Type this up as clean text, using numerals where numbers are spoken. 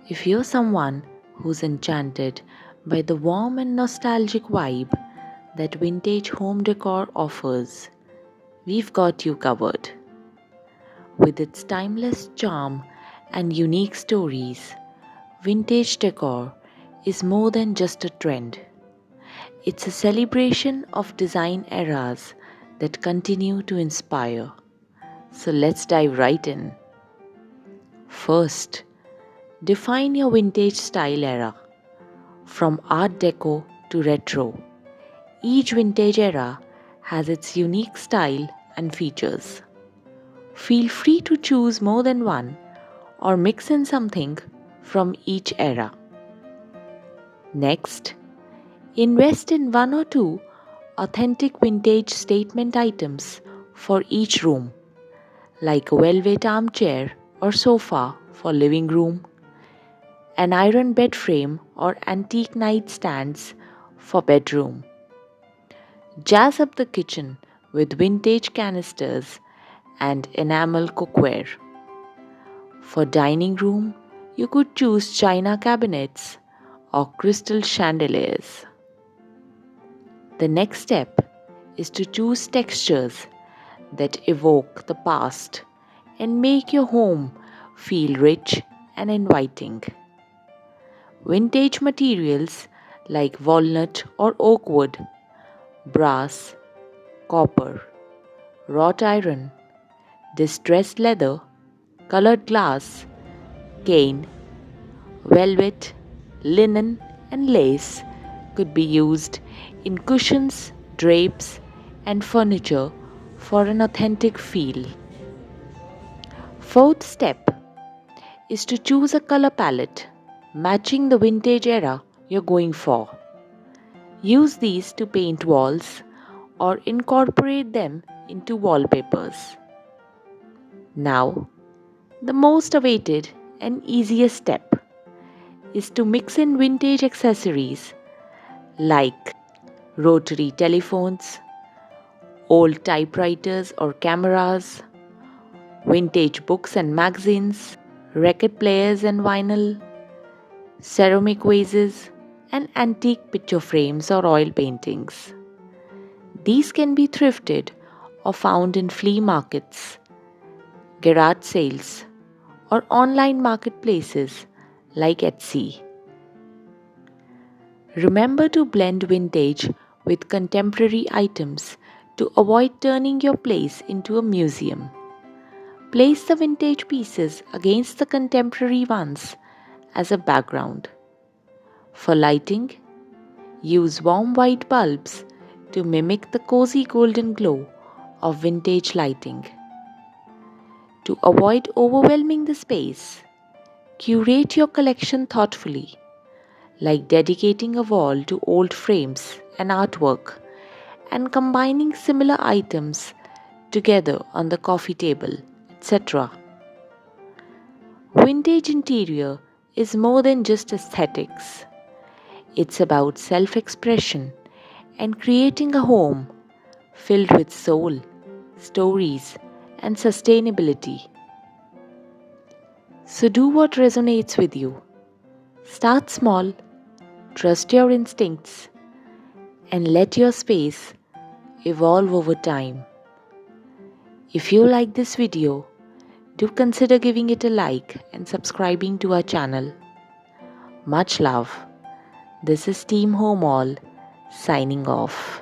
If you're someone who's enchanted by the warm and nostalgic vibe that vintage home decor offers, we've got you covered. With its timeless charm and unique stories, vintage decor is more than just a trend. It's a celebration of design eras that continue to inspire. So let's dive right in. First, define your vintage style era. From Art Deco to retro, each vintage era has its unique style and features. Feel free to choose more than one or mix in something from each era. Next, invest in one or two authentic vintage statement items for each room, like a velvet armchair or sofa for living room, an iron bed frame or antique nightstands for bedroom. Jazz up the kitchen with vintage canisters and enamel cookware. For dining room, you could choose china cabinets or crystal chandeliers. The next step is to choose textures that evoke the past and make your home feel rich and inviting. Vintage materials like walnut or oak wood, brass, copper, wrought iron, distressed leather, colored glass, cane, velvet, linen, and lace could be used in cushions, drapes, and furniture for an authentic feel. Fourth step is to choose a color palette matching the vintage era you're going for. Use these to paint walls or incorporate them into wallpapers. Now, the most awaited and easiest step is to mix in vintage accessories like rotary telephones, old typewriters or cameras, vintage books and magazines, record players and vinyl, ceramic vases, and antique picture frames or oil paintings. These can be thrifted or found in flea markets, garage sales, or online marketplaces like Etsy. Remember to blend vintage with contemporary items to avoid turning your place into a museum. Place the vintage pieces against the contemporary ones as a background. For lighting, use warm white bulbs to mimic the cozy golden glow of vintage lighting. To avoid overwhelming the space, curate your collection thoughtfully, like dedicating a wall to old frames and artwork and combining similar items together on the coffee table, etc. Vintage interior is more than just aesthetics. It's about self-expression and creating a home filled with soul, stories, and sustainability. So do what resonates with you. Start small, trust your instincts, and let your space evolve over time. If you like this video, do consider giving it a like and subscribing to our channel. Much love. This is Team Home All signing off.